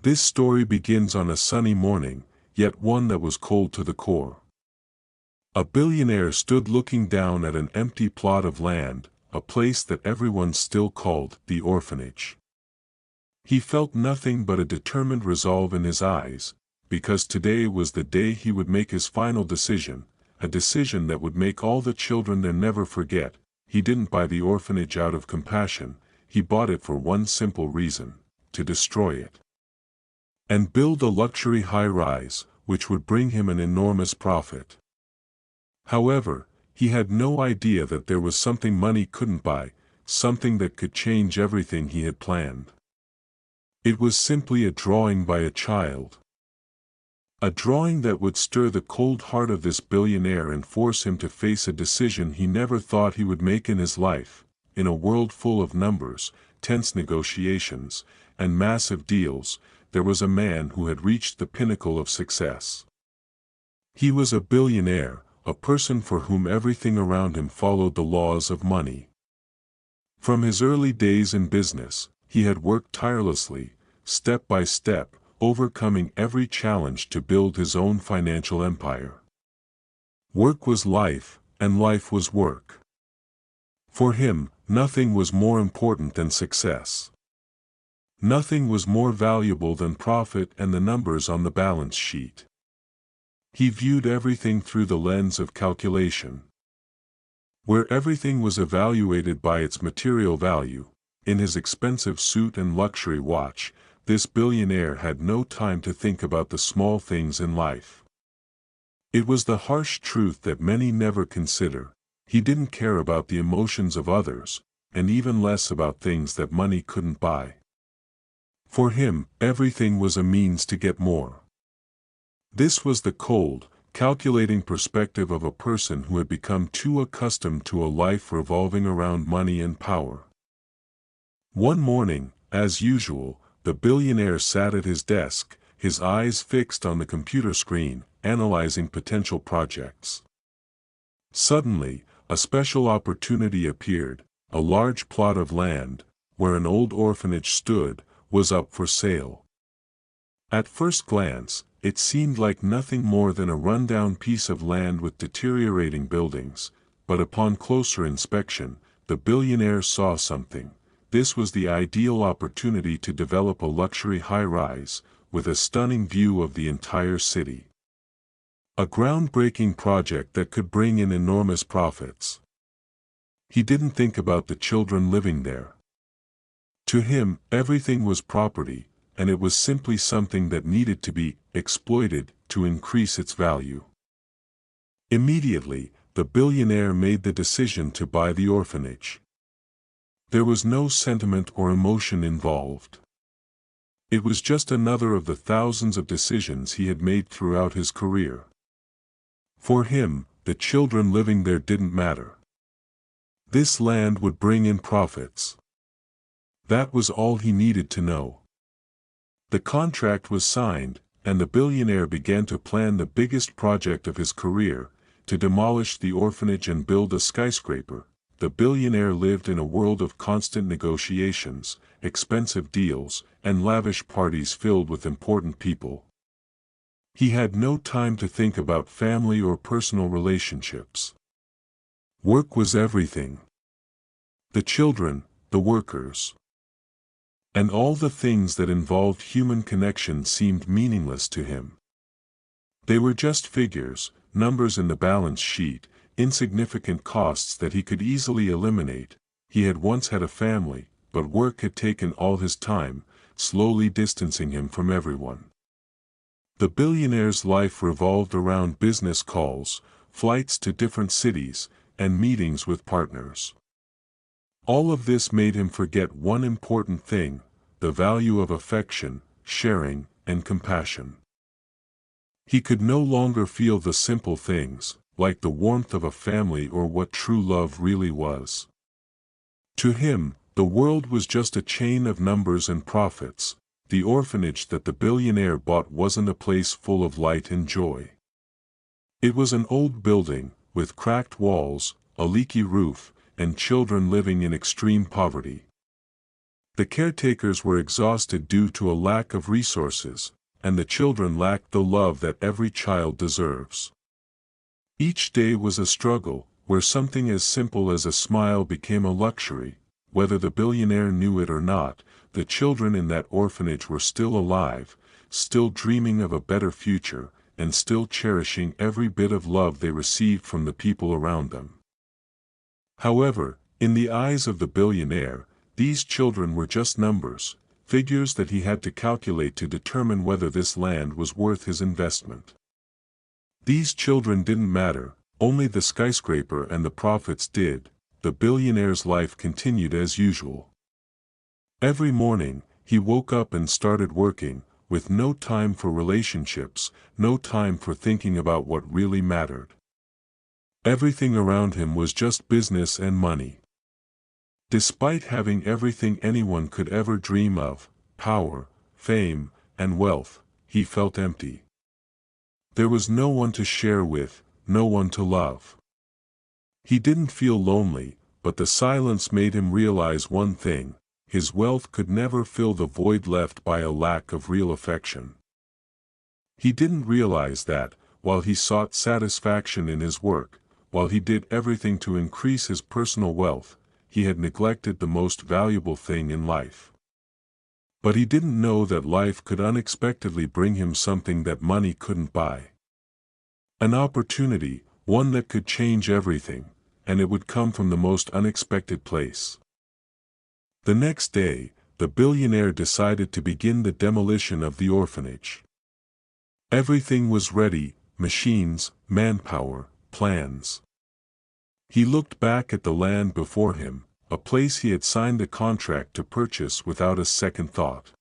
This story begins on a sunny morning, yet one that was cold to the core. A billionaire stood looking down at an empty plot of land, a place that everyone still called the orphanage. He felt nothing but a determined resolve in his eyes, because today was the day he would make his final decision, a decision that would make all the children there never forget. He didn't buy the orphanage out of compassion, he bought it for one simple reason: to destroy it. And build a luxury high-rise, which would bring him an enormous profit. However, he had no idea that there was something money couldn't buy, something that could change everything he had planned. It was simply a drawing by a child. A drawing that would stir the cold heart of this billionaire and force him to face a decision he never thought he would make in his life. In a world full of numbers, tense negotiations, and massive deals, there was a man who had reached the pinnacle of success. He was a billionaire, a person for whom everything around him followed the laws of money. From his early days in business, he had worked tirelessly, step by step, overcoming every challenge to build his own financial empire. Work was life, and life was work. For him, nothing was more important than success. Nothing was more valuable than profit and the numbers on the balance sheet. He viewed everything through the lens of calculation. Where everything was evaluated by its material value, in his expensive suit and luxury watch, this billionaire had no time to think about the small things in life. It was the harsh truth that many never consider: he didn't care about the emotions of others, and even less about things that money couldn't buy. For him, everything was a means to get more. This was the cold, calculating perspective of a person who had become too accustomed to a life revolving around money and power. One morning, as usual, the billionaire sat at his desk, his eyes fixed on the computer screen, analyzing potential projects. Suddenly, a special opportunity appeared: a large plot of land, where an old orphanage stood, was up for sale. At first glance, it seemed like nothing more than a rundown piece of land with deteriorating buildings, but upon closer inspection, the billionaire saw something. This was the ideal opportunity to develop a luxury high-rise, with a stunning view of the entire city. A groundbreaking project that could bring in enormous profits. He didn't think about the children living there. To him, everything was property, and it was simply something that needed to be exploited to increase its value. Immediately, the billionaire made the decision to buy the orphanage. There was no sentiment or emotion involved. It was just another of the thousands of decisions he had made throughout his career. For him, the children living there didn't matter. This land would bring in profits. That was all he needed to know. The contract was signed, and the billionaire began to plan the biggest project of his career: to demolish the orphanage and build a skyscraper. The billionaire lived in a world of constant negotiations, expensive deals, and lavish parties filled with important people. He had no time to think about family or personal relationships. Work was everything. The children, the workers, and all the things that involved human connection seemed meaningless to him. They were just figures, numbers in the balance sheet, insignificant costs that he could easily eliminate. He had once had a family, but work had taken all his time, slowly distancing him from everyone. The billionaire's life revolved around business calls, flights to different cities, and meetings with partners. All of this made him forget one important thing: the value of affection, sharing, and compassion. He could no longer feel the simple things, like the warmth of a family or what true love really was. To him, the world was just a chain of numbers and profits. The orphanage that the billionaire bought wasn't a place full of light and joy. It was an old building, with cracked walls, a leaky roof, and children living in extreme poverty. The caretakers were exhausted due to a lack of resources, and the children lacked the love that every child deserves. Each day was a struggle, where something as simple as a smile became a luxury. Whether the billionaire knew it or not, the children in that orphanage were still alive, still dreaming of a better future, and still cherishing every bit of love they received from the people around them. However, in the eyes of the billionaire, these children were just numbers, figures that he had to calculate to determine whether this land was worth his investment. These children didn't matter, only the skyscraper and the profits did. The billionaire's life continued as usual. Every morning, he woke up and started working, with no time for relationships, no time for thinking about what really mattered. Everything around him was just business and money. Despite having everything anyone could ever dream of, power, fame, and wealth, he felt empty. There was no one to share with, no one to love. He didn't feel lonely, but the silence made him realize one thing: his wealth could never fill the void left by a lack of real affection. He didn't realize that, while he sought satisfaction in his work, while he did everything to increase his personal wealth, he had neglected the most valuable thing in life. But he didn't know that life could unexpectedly bring him something that money couldn't buy. An opportunity, one that could change everything, and it would come from the most unexpected place. The next day, the billionaire decided to begin the demolition of the orphanage. Everything was ready: machines, manpower, plans. He looked back at the land before him, a place he had signed a contract to purchase without a second thought.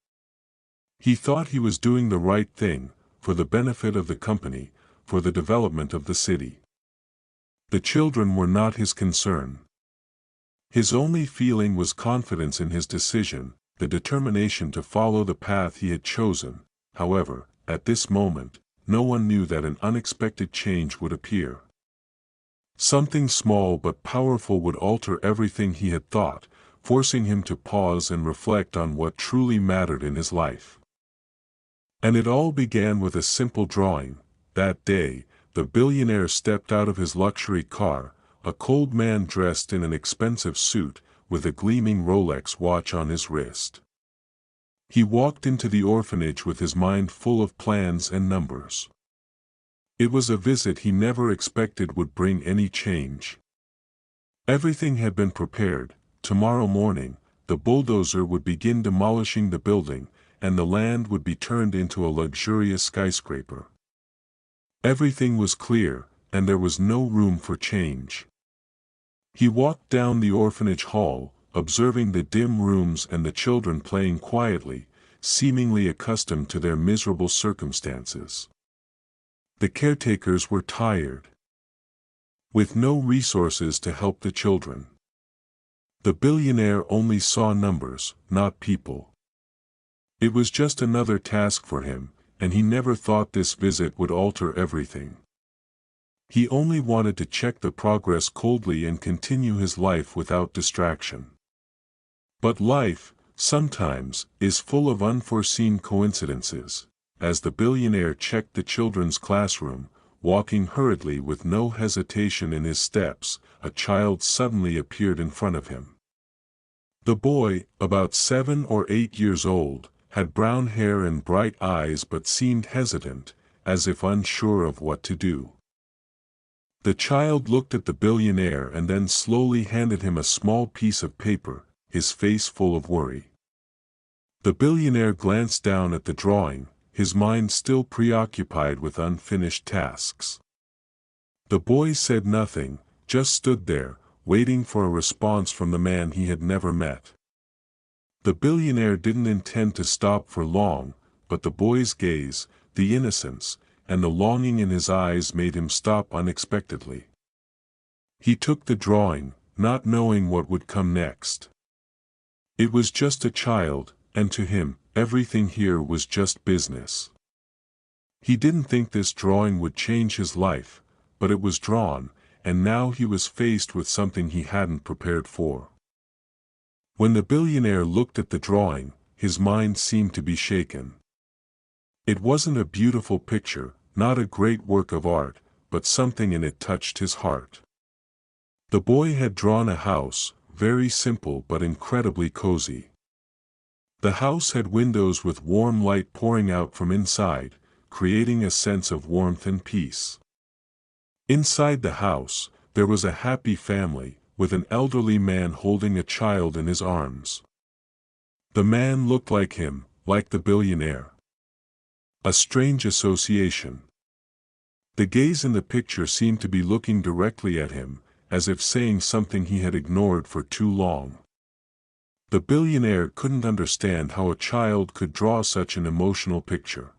He thought he was doing the right thing, for the benefit of the company, for the development of the city. The children were not his concern. His only feeling was confidence in his decision, the determination to follow the path he had chosen. However, at this moment, no one knew that an unexpected change would appear. Something small but powerful would alter everything he had thought, forcing him to pause and reflect on what truly mattered in his life. And it all began with a simple drawing. That day, the billionaire stepped out of his luxury car, a cold man dressed in an expensive suit, with a gleaming Rolex watch on his wrist. He walked into the orphanage with his mind full of plans and numbers. It was a visit he never expected would bring any change. Everything had been prepared. Tomorrow morning, the bulldozer would begin demolishing the building, and the land would be turned into a luxurious skyscraper. Everything was clear, and there was no room for change. He walked down the orphanage hall, observing the dim rooms and the children playing quietly, seemingly accustomed to their miserable circumstances. The caretakers were tired, with no resources to help the children. The billionaire only saw numbers, not people. It was just another task for him, and he never thought this visit would alter everything. He only wanted to check the progress coldly and continue his life without distraction. But life, sometimes, is full of unforeseen coincidences. As the billionaire checked the children's classroom, walking hurriedly with no hesitation in his steps, a child suddenly appeared in front of him. The boy, about 7 or 8 years old, had brown hair and bright eyes but seemed hesitant, as if unsure of what to do. The child looked at the billionaire and then slowly handed him a small piece of paper, his face full of worry. The billionaire glanced down at the drawing, his mind still preoccupied with unfinished tasks. The boy said nothing, just stood there, waiting for a response from the man he had never met. The billionaire didn't intend to stop for long, but the boy's gaze, the innocence, and the longing in his eyes made him stop unexpectedly. He took the drawing, not knowing what would come next. It was just a child, and to him, everything here was just business. He didn't think this drawing would change his life, but it was drawn, and now he was faced with something he hadn't prepared for. When the billionaire looked at the drawing, his mind seemed to be shaken. It wasn't a beautiful picture, not a great work of art, but something in it touched his heart. The boy had drawn a house, very simple but incredibly cozy. The house had windows with warm light pouring out from inside, creating a sense of warmth and peace. Inside the house, there was a happy family, with an elderly man holding a child in his arms. The man looked like him, like the billionaire. A strange association. The gaze in the picture seemed to be looking directly at him, as if saying something he had ignored for too long. The billionaire couldn't understand how a child could draw such an emotional picture.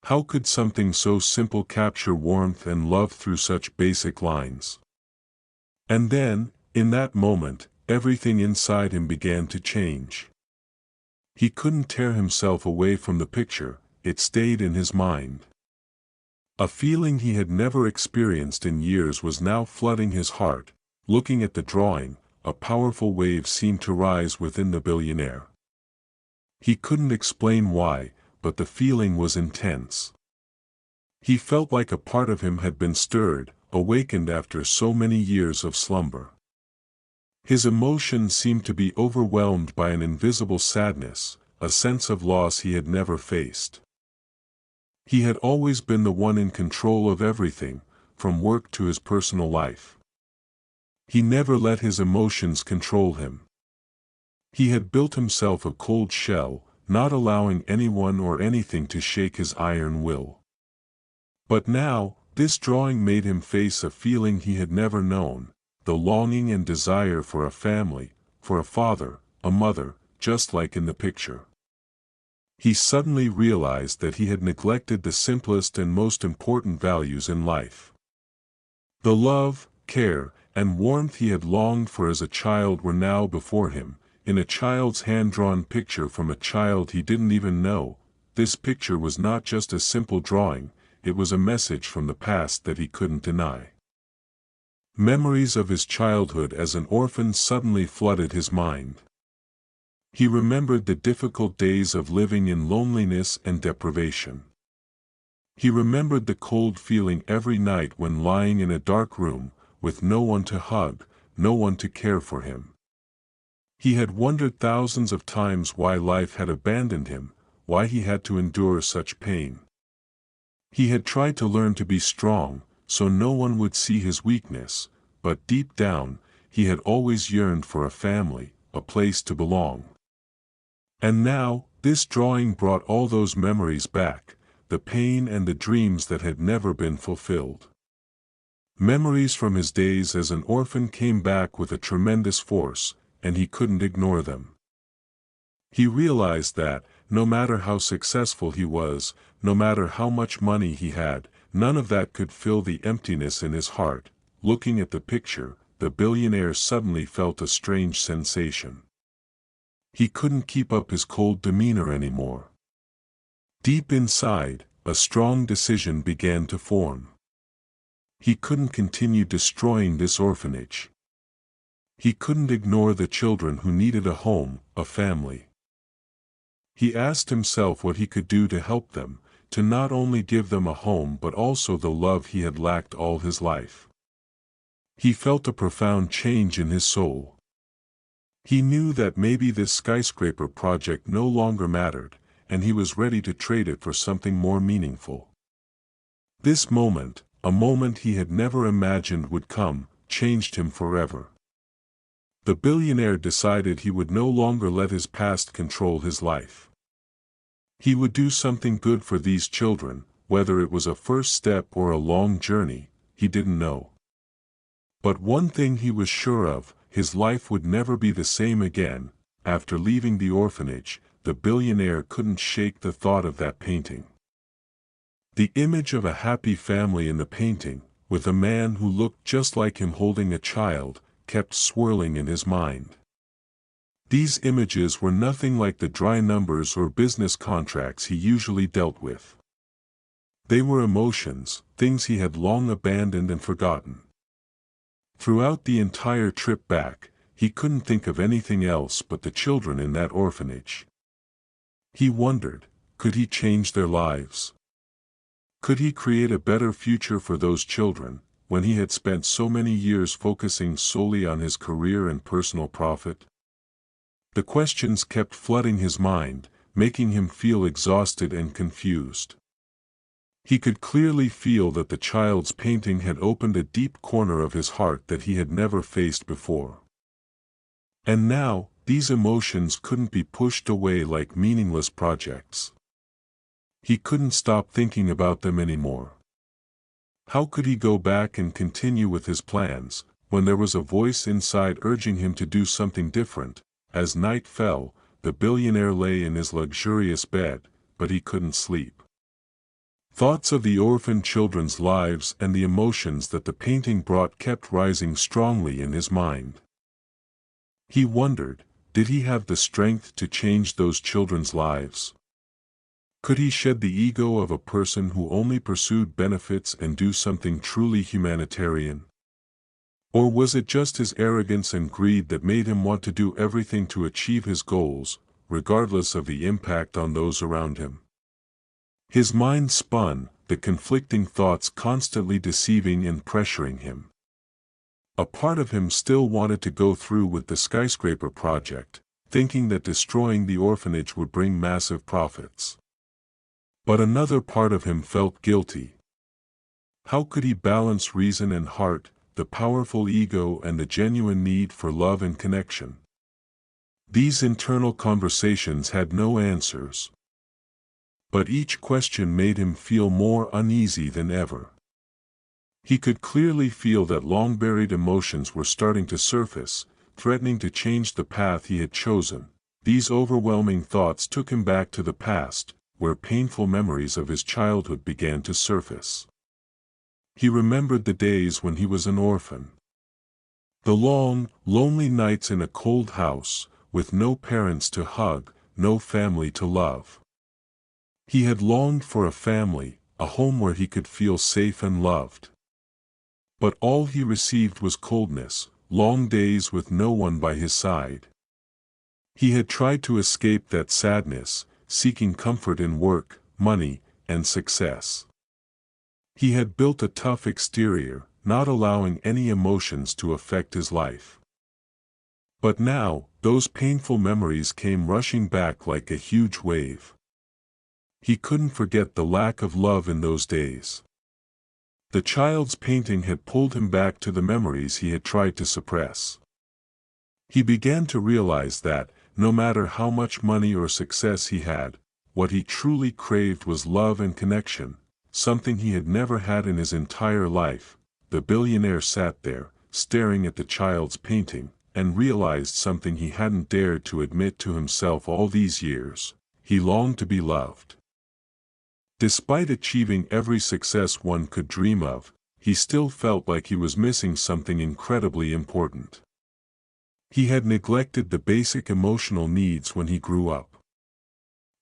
How could something so simple capture warmth and love through such basic lines? And then, in that moment, everything inside him began to change. He couldn't tear himself away from the picture, it stayed in his mind. A feeling he had never experienced in years was now flooding his heart. Looking at the drawing, a powerful wave seemed to rise within the billionaire. He couldn't explain why, but the feeling was intense. He felt like a part of him had been stirred, awakened after so many years of slumber. His emotions seemed to be overwhelmed by an invisible sadness, a sense of loss he had never faced. He had always been the one in control of everything, from work to his personal life. He never let his emotions control him. He had built himself a cold shell, not allowing anyone or anything to shake his iron will. But now, this drawing made him face a feeling he had never known, the longing and desire for a family, for a father, a mother, just like in the picture. He suddenly realized that he had neglected the simplest and most important values in life. The love, care, and warmth he had longed for as a child were now before him, in a child's hand-drawn picture from a child he didn't even know. This picture was not just a simple drawing, it was a message from the past that he couldn't deny. Memories of his childhood as an orphan suddenly flooded his mind. He remembered the difficult days of living in loneliness and deprivation. He remembered the cold feeling every night when lying in a dark room, with no one to hug, no one to care for him. He had wondered thousands of times why life had abandoned him, why he had to endure such pain. He had tried to learn to be strong, so no one would see his weakness, but deep down, he had always yearned for a family, a place to belong. And now, this drawing brought all those memories back, the pain and the dreams that had never been fulfilled. Memories from his days as an orphan came back with a tremendous force, and he couldn't ignore them. He realized that, no matter how successful he was, no matter how much money he had, none of that could fill the emptiness in his heart. Looking at the picture, the billionaire suddenly felt a strange sensation. He couldn't keep up his cold demeanor anymore. Deep inside, a strong decision began to form. He couldn't continue destroying this orphanage. He couldn't ignore the children who needed a home, a family. He asked himself what he could do to help them, to not only give them a home but also the love he had lacked all his life. He felt a profound change in his soul. He knew that maybe this skyscraper project no longer mattered, and he was ready to trade it for something more meaningful. This moment, a moment he had never imagined would come, changed him forever. The billionaire decided he would no longer let his past control his life. He would do something good for these children, whether it was a first step or a long journey, he didn't know. But one thing he was sure of, his life would never be the same again. After leaving the orphanage, the billionaire couldn't shake the thought of that painting. The image of a happy family in the painting, with a man who looked just like him holding a child, kept swirling in his mind. These images were nothing like the dry numbers or business contracts he usually dealt with. They were emotions, things he had long abandoned and forgotten. Throughout the entire trip back, he couldn't think of anything else but the children in that orphanage. He wondered, could he change their lives? Could he create a better future for those children, when he had spent so many years focusing solely on his career and personal profit? The questions kept flooding his mind, making him feel exhausted and confused. He could clearly feel that the child's painting had opened a deep corner of his heart that he had never faced before. And now, these emotions couldn't be pushed away like meaningless projects. He couldn't stop thinking about them anymore. How could he go back and continue with his plans, when there was a voice inside urging him to do something different? As night fell, the billionaire lay in his luxurious bed, but he couldn't sleep. Thoughts of the orphan children's lives and the emotions that the painting brought kept rising strongly in his mind. He wondered, did he have the strength to change those children's lives? Could he shed the ego of a person who only pursued benefits and do something truly humanitarian? Or was it just his arrogance and greed that made him want to do everything to achieve his goals, regardless of the impact on those around him? His mind spun, the conflicting thoughts constantly deceiving and pressuring him. A part of him still wanted to go through with the skyscraper project, thinking that destroying the orphanage would bring massive profits. But another part of him felt guilty. How could he balance reason and heart, the powerful ego and the genuine need for love and connection? These internal conversations had no answers. But each question made him feel more uneasy than ever. He could clearly feel that long-buried emotions were starting to surface, threatening to change the path he had chosen. These overwhelming thoughts took him back to the past, where painful memories of his childhood began to surface. He remembered the days when he was an orphan. The long, lonely nights in a cold house, with no parents to hug, no family to love. He had longed for a family, a home where he could feel safe and loved. But all he received was coldness, long days with no one by his side. He had tried to escape that sadness, seeking comfort in work, money, and success. He had built a tough exterior, not allowing any emotions to affect his life. But now, those painful memories came rushing back like a huge wave. He couldn't forget the lack of love in those days. The child's painting had pulled him back to the memories he had tried to suppress. He began to realize that, no matter how much money or success he had, what he truly craved was love and connection, something he had never had in his entire life. The billionaire sat there, staring at the child's painting, and realized something he hadn't dared to admit to himself all these years. He longed to be loved. Despite achieving every success one could dream of, he still felt like he was missing something incredibly important. He had neglected the basic emotional needs when he grew up.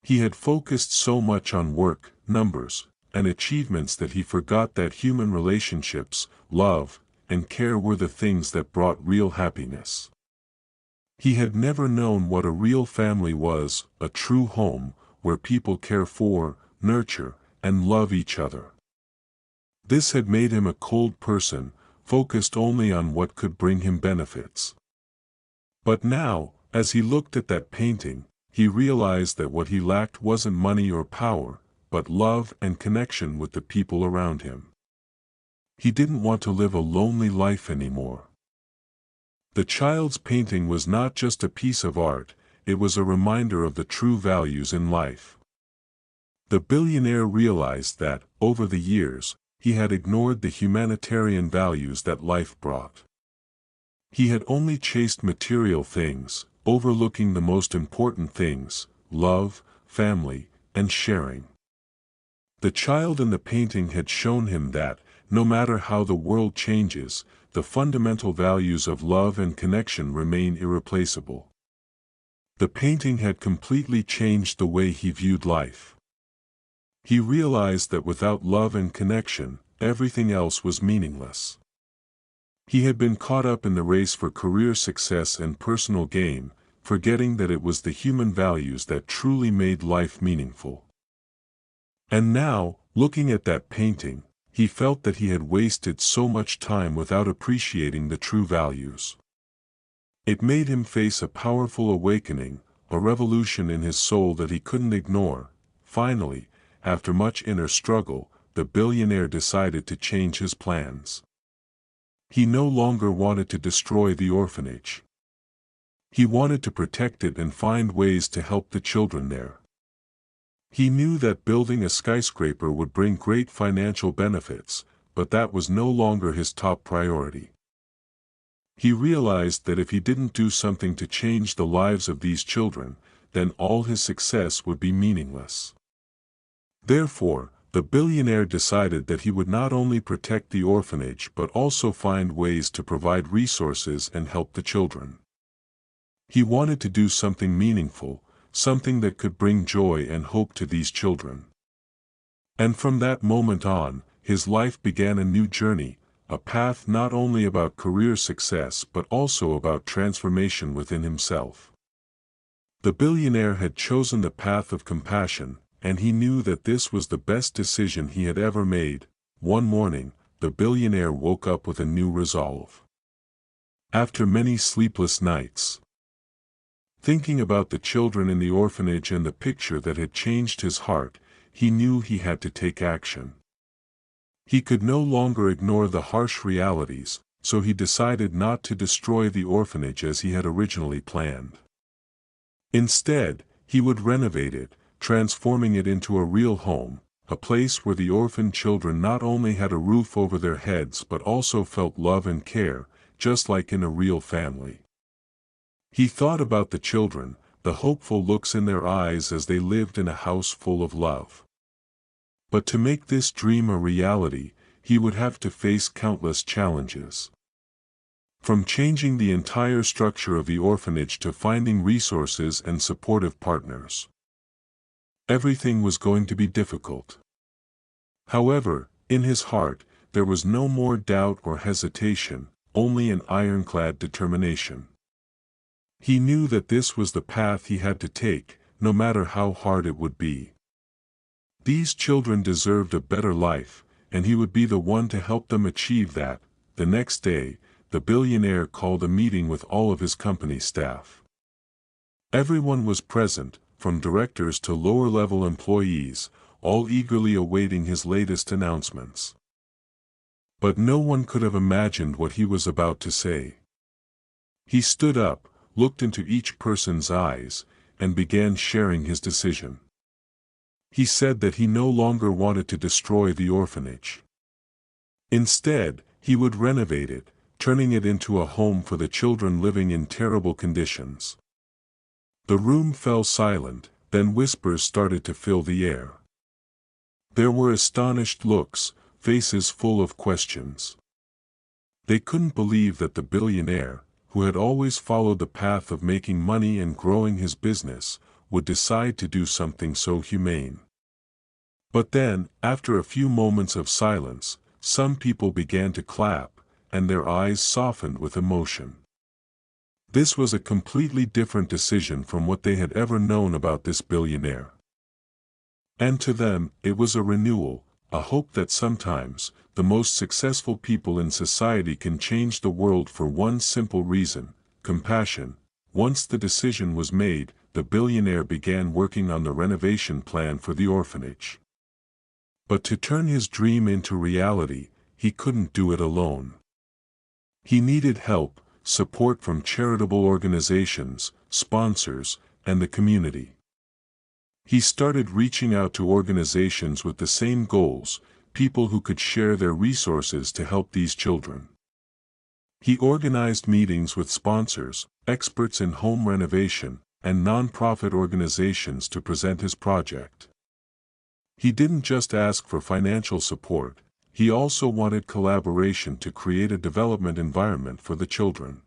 He had focused so much on work, numbers, and achievements that he forgot that human relationships, love, and care were the things that brought real happiness. He had never known what a real family was, a true home, where people care for, nurture, and love each other. This had made him a cold person, focused only on what could bring him benefits. But now, as he looked at that painting, he realized that what he lacked wasn't money or power, but love and connection with the people around him. He didn't want to live a lonely life anymore. The child's painting was not just a piece of art, it was a reminder of the true values in life. The billionaire realized that, over the years, he had ignored the humanitarian values that life brought. He had only chased material things, overlooking the most important things: love, family, and sharing. The child in the painting had shown him that, no matter how the world changes, the fundamental values of love and connection remain irreplaceable. The painting had completely changed the way he viewed life. He realized that without love and connection, everything else was meaningless. He had been caught up in the race for career success and personal gain, forgetting that it was the human values that truly made life meaningful. And now, looking at that painting, he felt that he had wasted so much time without appreciating the true values. It made him face a powerful awakening, a revolution in his soul that he couldn't ignore. Finally, after much inner struggle, the billionaire decided to change his plans. He no longer wanted to destroy the orphanage. He wanted to protect it and find ways to help the children there. He knew that building a skyscraper would bring great financial benefits, but that was no longer his top priority. He realized that if he didn't do something to change the lives of these children, then all his success would be meaningless. Therefore, the billionaire decided that he would not only protect the orphanage but also find ways to provide resources and help the children. He wanted to do something meaningful, something that could bring joy and hope to these children. And from that moment on, his life began a new journey, a path not only about career success but also about transformation within himself. The billionaire had chosen the path of compassion, and he knew that this was the best decision he had ever made. One morning, the billionaire woke up with a new resolve. After many sleepless nights, thinking about the children in the orphanage and the picture that had changed his heart, he knew he had to take action. He could no longer ignore the harsh realities, so he decided not to destroy the orphanage as he had originally planned. Instead, he would renovate it, transforming it into a real home, a place where the orphan children not only had a roof over their heads but also felt love and care, just like in a real family. He thought about the children, the hopeful looks in their eyes as they lived in a house full of love. But to make this dream a reality, he would have to face countless challenges. From changing the entire structure of the orphanage to finding resources and supportive partners. Everything was going to be difficult. However, in his heart, there was no more doubt or hesitation, only an ironclad determination. He knew that this was the path he had to take, no matter how hard it would be. These children deserved a better life, and he would be the one to help them achieve that. The next day, the billionaire called a meeting with all of his company staff. Everyone was present, from directors to lower-level employees, all eagerly awaiting his latest announcements. But no one could have imagined what he was about to say. He stood up, looked into each person's eyes, and began sharing his decision. He said that he no longer wanted to destroy the orphanage. Instead, he would renovate it, turning it into a home for the children living in terrible conditions. The room fell silent, then whispers started to fill the air. There were astonished looks, faces full of questions. They couldn't believe that the billionaire, who had always followed the path of making money and growing his business, would decide to do something so humane. But then, after a few moments of silence, some people began to clap, and their eyes softened with emotion. This was a completely different decision from what they had ever known about this billionaire. And to them, it was a renewal, a hope that sometimes, the most successful people in society can change the world for one simple reason: compassion. Once the decision was made, the billionaire began working on the renovation plan for the orphanage. But to turn his dream into reality, he couldn't do it alone. He needed help, support from charitable organizations, sponsors, and the community. He started reaching out to organizations with the same goals, people who could share their resources to help these children. He organized meetings with sponsors, experts in home renovation, and non-profit organizations to present his project. He didn't just ask for financial support, he also wanted collaboration to create a development environment for the children.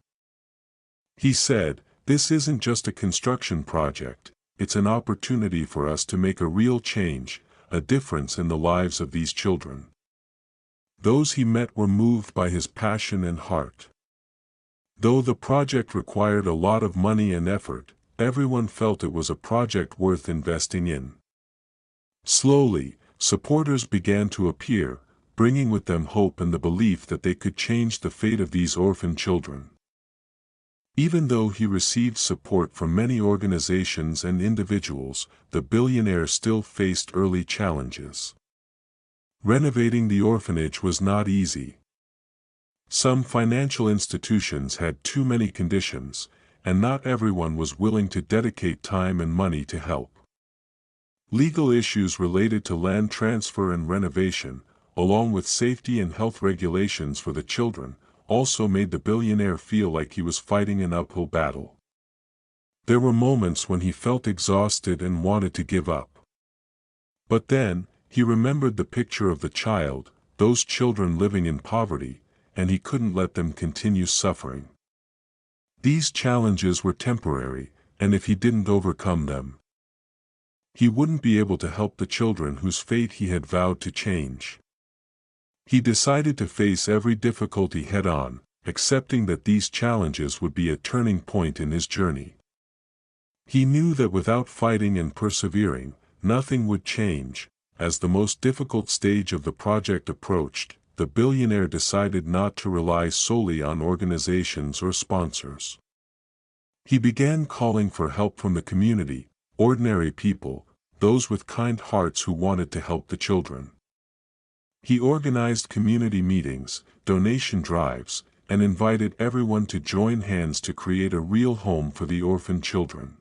He said, "This isn't just a construction project, it's an opportunity for us to make a real change, a difference in the lives of these children." Those he met were moved by his passion and heart. Though the project required a lot of money and effort, everyone felt it was a project worth investing in. Slowly, supporters began to appear, bringing with them hope and the belief that they could change the fate of these orphan children. Even though he received support from many organizations and individuals, the billionaire still faced early challenges. Renovating the orphanage was not easy. Some financial institutions had too many conditions, and not everyone was willing to dedicate time and money to help. Legal issues related to land transfer and renovation, along with safety and health regulations for the children, also made the billionaire feel like he was fighting an uphill battle. There were moments when he felt exhausted and wanted to give up. But then, he remembered the picture of the child, those children living in poverty, and he couldn't let them continue suffering. These challenges were temporary, and if he didn't overcome them, he wouldn't be able to help the children whose fate he had vowed to change. He decided to face every difficulty head-on, accepting that these challenges would be a turning point in his journey. He knew that without fighting and persevering, nothing would change. As the most difficult stage of the project approached, the billionaire decided not to rely solely on organizations or sponsors. He began calling for help from the community, ordinary people, those with kind hearts who wanted to help the children. He organized community meetings, donation drives, and invited everyone to join hands to create a real home for the orphan children.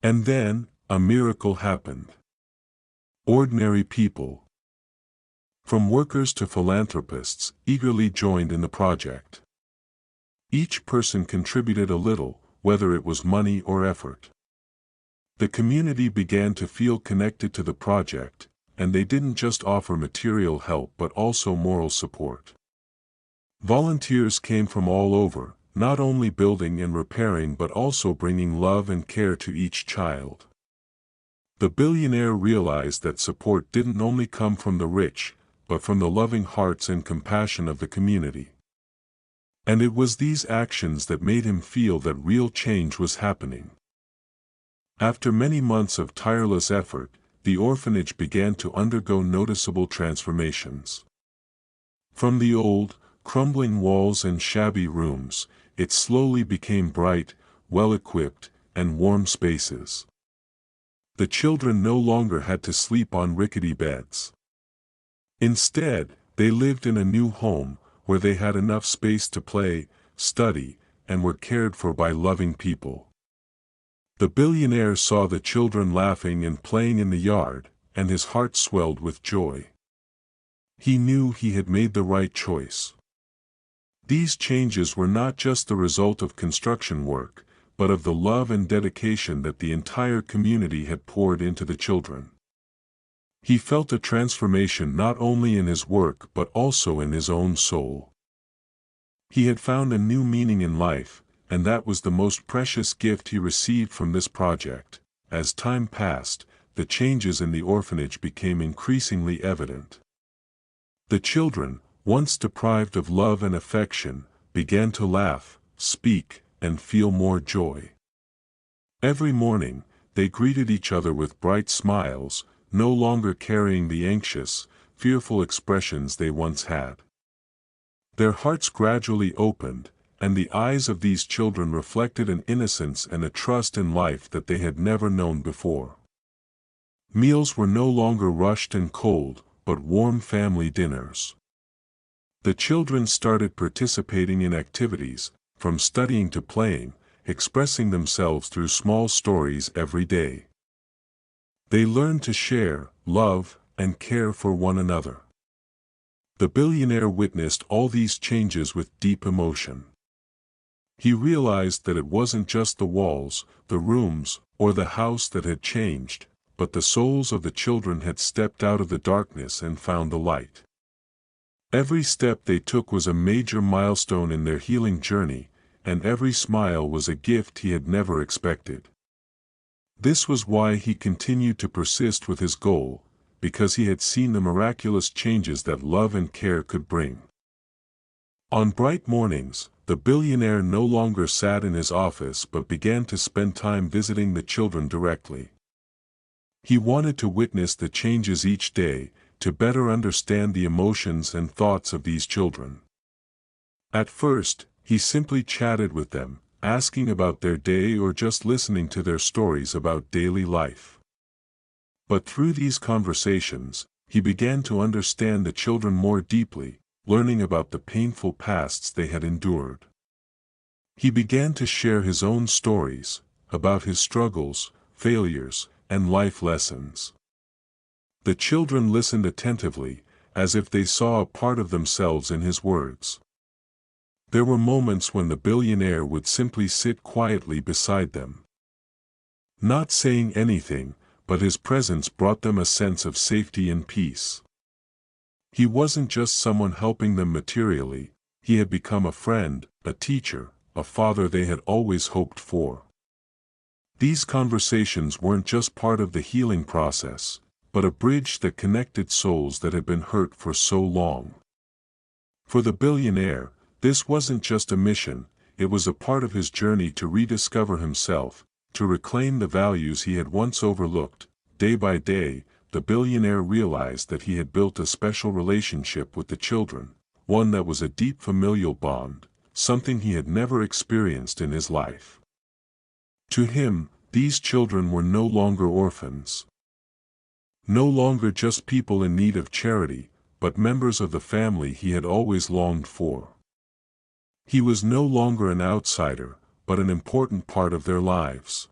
And then, a miracle happened. Ordinary people, from workers to philanthropists, eagerly joined in the project. Each person contributed a little, whether it was money or effort. The community began to feel connected to the project, and they didn't just offer material help but also moral support. Volunteers came from all over, not only building and repairing but also bringing love and care to each child. The billionaire realized that support didn't only come from the rich, but from the loving hearts and compassion of the community. And it was these actions that made him feel that real change was happening. After many months of tireless effort, the orphanage began to undergo noticeable transformations. From the old, crumbling walls and shabby rooms, it slowly became bright, well-equipped, and warm spaces. The children no longer had to sleep on rickety beds. Instead, they lived in a new home, where they had enough space to play, study, and were cared for by loving people. The billionaire saw the children laughing and playing in the yard, and his heart swelled with joy. He knew he had made the right choice. These changes were not just the result of construction work, but of the love and dedication that the entire community had poured into the children. He felt a transformation not only in his work but also in his own soul. He had found a new meaning in life, and that was the most precious gift he received from this project. As time passed, the changes in the orphanage became increasingly evident. The children, once deprived of love and affection, began to laugh, speak, and feel more joy. Every morning, they greeted each other with bright smiles, no longer carrying the anxious, fearful expressions they once had. Their hearts gradually opened, and the eyes of these children reflected an innocence and a trust in life that they had never known before. Meals were no longer rushed and cold, but warm family dinners. The children started participating in activities, from studying to playing, expressing themselves through small stories every day. They learned to share, love, and care for one another. The billionaire witnessed all these changes with deep emotion. He realized that it wasn't just the walls, the rooms, or the house that had changed, but the souls of the children had stepped out of the darkness and found the light. Every step they took was a major milestone in their healing journey, and every smile was a gift he had never expected. This was why he continued to persist with his goal, because he had seen the miraculous changes that love and care could bring. On bright mornings, the billionaire no longer sat in his office but began to spend time visiting the children directly. He wanted to witness the changes each day, to better understand the emotions and thoughts of these children. At first, he simply chatted with them, asking about their day or just listening to their stories about daily life. But through these conversations, he began to understand the children more deeply, learning about the painful pasts they had endured. He began to share his own stories, about his struggles, failures, and life lessons. The children listened attentively, as if they saw a part of themselves in his words. There were moments when the billionaire would simply sit quietly beside them, not saying anything, but his presence brought them a sense of safety and peace. He wasn't just someone helping them materially, he had become a friend, a teacher, a father they had always hoped for. These conversations weren't just part of the healing process, but a bridge that connected souls that had been hurt for so long. For the billionaire, this wasn't just a mission, it was a part of his journey to rediscover himself, to reclaim the values he had once overlooked. Day by day, the billionaire realized that he had built a special relationship with the children, one that was a deep familial bond, something he had never experienced in his life. To him, these children were no longer orphans. No longer just people in need of charity, but members of the family he had always longed for. He was no longer an outsider, but an important part of their lives.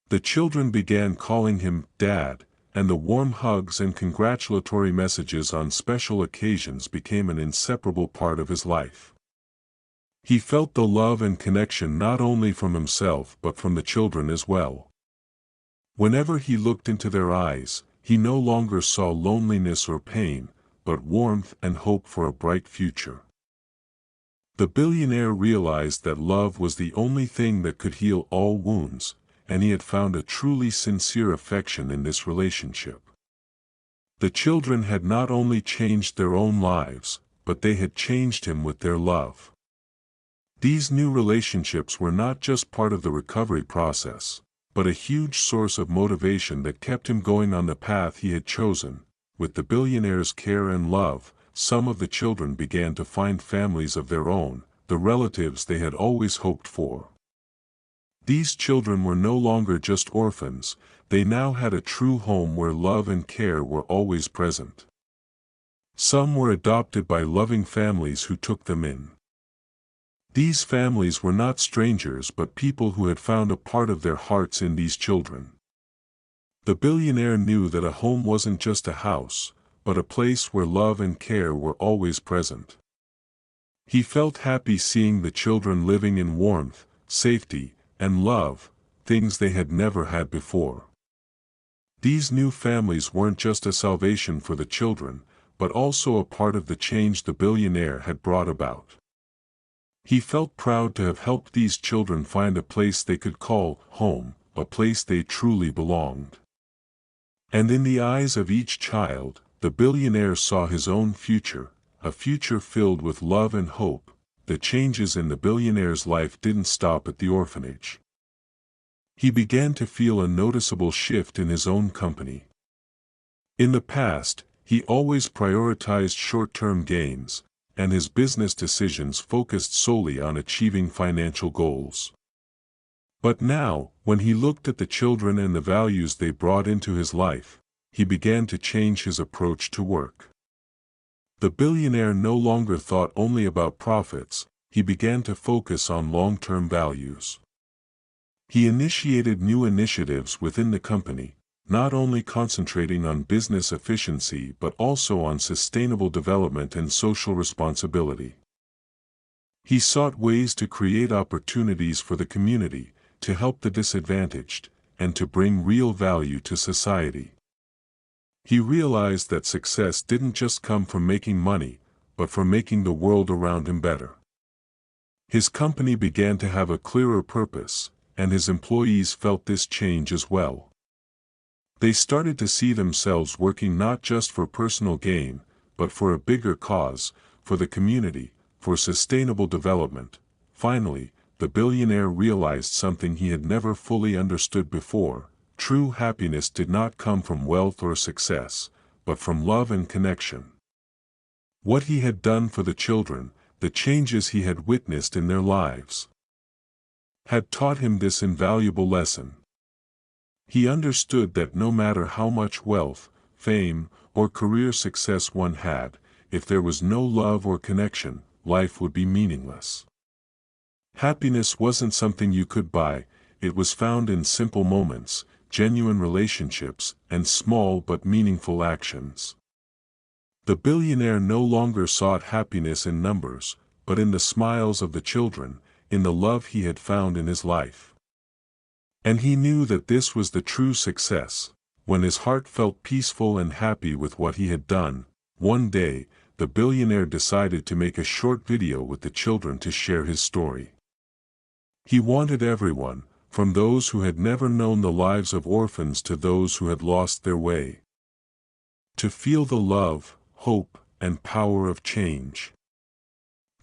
The children began calling him Dad, and the warm hugs and congratulatory messages on special occasions became an inseparable part of his life. He felt the love and connection not only from himself but from the children as well. Whenever he looked into their eyes, he no longer saw loneliness or pain, but warmth and hope for a bright future. The billionaire realized that love was the only thing that could heal all wounds, and he had found a truly sincere affection in this relationship. The children had not only changed their own lives, but they had changed him with their love. These new relationships were not just part of the recovery process, but a huge source of motivation that kept him going on the path he had chosen. With the billionaire's care and love, some of the children began to find families of their own, the relatives they had always hoped for. These children were no longer just orphans, they now had a true home where love and care were always present. Some were adopted by loving families who took them in. These families were not strangers but people who had found a part of their hearts in these children. The billionaire knew that a home wasn't just a house, but a place where love and care were always present. He felt happy seeing the children living in warmth, safety, and love, things they had never had before. These new families weren't just a salvation for the children, but also a part of the change the billionaire had brought about. He felt proud to have helped these children find a place they could call home, a place they truly belonged. And in the eyes of each child, the billionaire saw his own future, a future filled with love and hope. The changes in the billionaire's life didn't stop at the orphanage. He began to feel a noticeable shift in his own company. In the past, he always prioritized short-term gains, and his business decisions focused solely on achieving financial goals. But now, when he looked at the children and the values they brought into his life, he began to change his approach to work. The billionaire no longer thought only about profits, he began to focus on long-term values. He initiated new initiatives within the company, not only concentrating on business efficiency but also on sustainable development and social responsibility. He sought ways to create opportunities for the community, to help the disadvantaged, and to bring real value to society. He realized that success didn't just come from making money, but from making the world around him better. His company began to have a clearer purpose, and his employees felt this change as well. They started to see themselves working not just for personal gain, but for a bigger cause, for the community, for sustainable development. Finally, the billionaire realized something he had never fully understood before: true happiness did not come from wealth or success, but from love and connection. What he had done for the children, the changes he had witnessed in their lives, had taught him this invaluable lesson. He understood that no matter how much wealth, fame, or career success one had, if there was no love or connection, life would be meaningless. Happiness wasn't something you could buy, it was found in simple moments, genuine relationships, and small but meaningful actions. The billionaire no longer sought happiness in numbers, but in the smiles of the children, in the love he had found in his life. And he knew that this was the true success. When his heart felt peaceful and happy with what he had done, one day, the billionaire decided to make a short video with the children to share his story. He wanted everyone, from those who had never known the lives of orphans to those who had lost their way, to feel the love, hope, and power of change.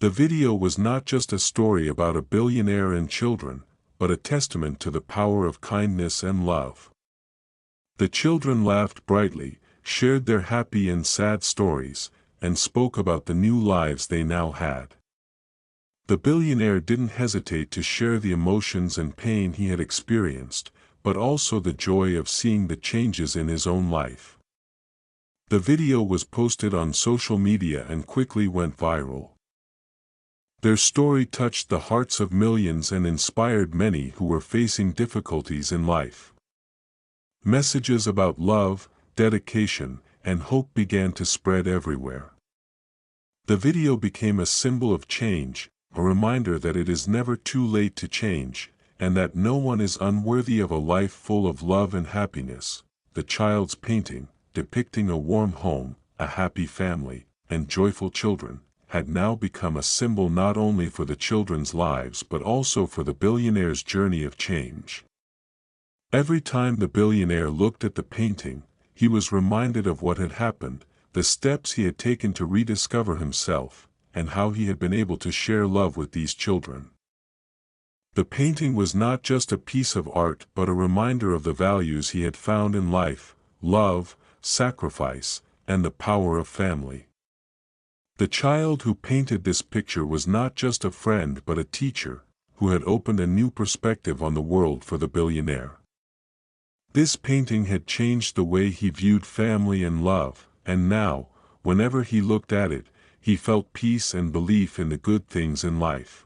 The video was not just a story about a billionaire and children, but a testament to the power of kindness and love. The children laughed brightly, shared their happy and sad stories, and spoke about the new lives they now had. The billionaire didn't hesitate to share the emotions and pain he had experienced, but also the joy of seeing the changes in his own life. The video was posted on social media and quickly went viral. Their story touched the hearts of millions and inspired many who were facing difficulties in life. Messages about love, dedication, and hope began to spread everywhere. The video became a symbol of change, a reminder that it is never too late to change, and that no one is unworthy of a life full of love and happiness. The child's painting, depicting a warm home, a happy family, and joyful children, had now become a symbol not only for the children's lives but also for the billionaire's journey of change. Every time the billionaire looked at the painting, he was reminded of what had happened, the steps he had taken to rediscover himself, and how he had been able to share love with these children. The painting was not just a piece of art but a reminder of the values he had found in life: love, sacrifice, and the power of family. The child who painted this picture was not just a friend but a teacher, who had opened a new perspective on the world for the billionaire. This painting had changed the way he viewed family and love, and now, whenever he looked at it, he felt peace and belief in the good things in life.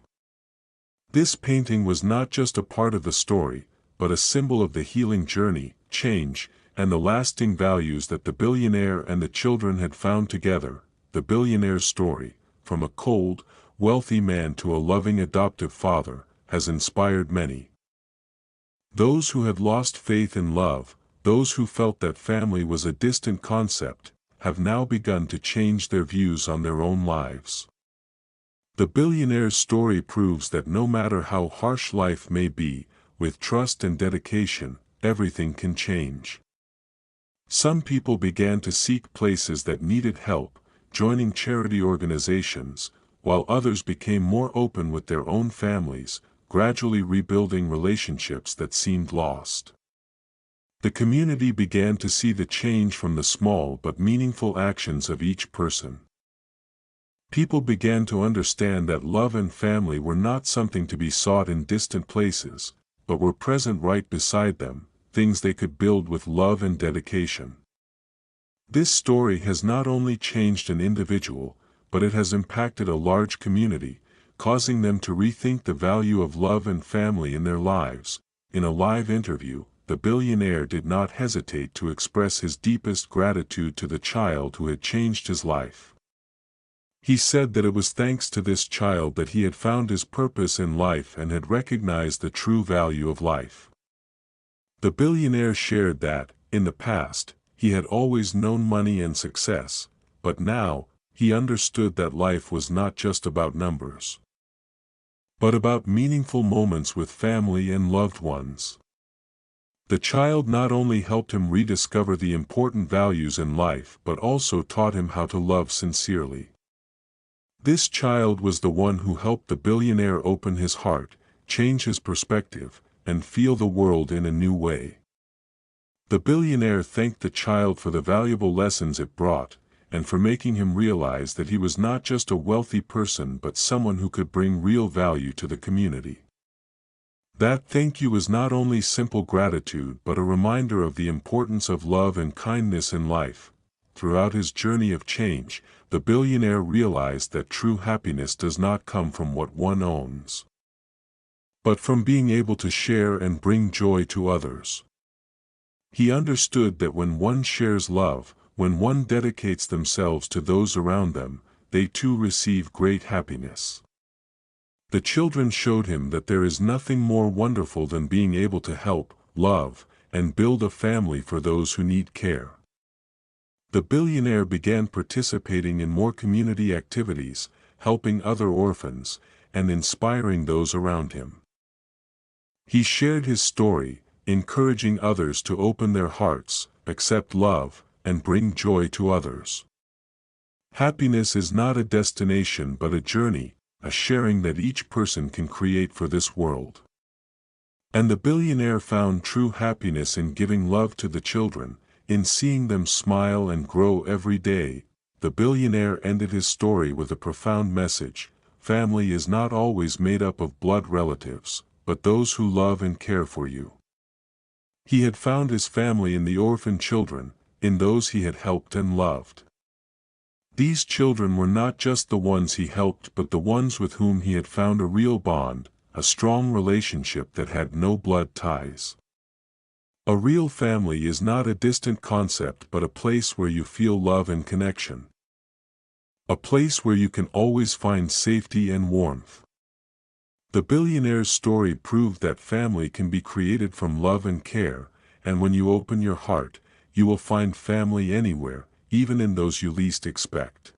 This painting was not just a part of the story, but a symbol of the healing journey, change, and the lasting values that the billionaire and the children had found together. The billionaire's story, from a cold, wealthy man to a loving adoptive father, has inspired many. Those who had lost faith in love, those who felt that family was a distant concept, have now begun to change their views on their own lives. The billionaire's story proves that no matter how harsh life may be, with trust and dedication, everything can change. Some people began to seek places that needed help, joining charity organizations, while others became more open with their own families, gradually rebuilding relationships that seemed lost. The community began to see the change from the small but meaningful actions of each person. People began to understand that love and family were not something to be sought in distant places, but were present right beside them, things they could build with love and dedication. This story has not only changed an individual, but it has impacted a large community, causing them to rethink the value of love and family in their lives. In a live interview, the billionaire did not hesitate to express his deepest gratitude to the child who had changed his life. He said that it was thanks to this child that he had found his purpose in life and had recognized the true value of life. The billionaire shared that, in the past, he had always known money and success, but now, he understood that life was not just about numbers, but about meaningful moments with family and loved ones. The child not only helped him rediscover the important values in life but also taught him how to love sincerely. This child was the one who helped the billionaire open his heart, change his perspective, and feel the world in a new way. The billionaire thanked the child for the valuable lessons it brought, and for making him realize that he was not just a wealthy person but someone who could bring real value to the community. That thank you was not only simple gratitude but a reminder of the importance of love and kindness in life. Throughout his journey of change, the billionaire realized that true happiness does not come from what one owns, but from being able to share and bring joy to others. He understood that when one shares love, when one dedicates themselves to those around them, they too receive great happiness. The children showed him that there is nothing more wonderful than being able to help, love, and build a family for those who need care. The billionaire began participating in more community activities, helping other orphans, and inspiring those around him. He shared his story, encouraging others to open their hearts, accept love, and bring joy to others. Happiness is not a destination but a journey, a sharing that each person can create for this world. And the billionaire found true happiness in giving love to the children, in seeing them smile and grow every day. The billionaire ended his story with a profound message: family is not always made up of blood relatives, but those who love and care for you. He had found his family in the orphan children, in those he had helped and loved. These children were not just the ones he helped but the ones with whom he had found a real bond, a strong relationship that had no blood ties. A real family is not a distant concept but a place where you feel love and connection. A place where you can always find safety and warmth. The billionaire's story proved that family can be created from love and care, and when you open your heart, you will find family anywhere, even in those you least expect.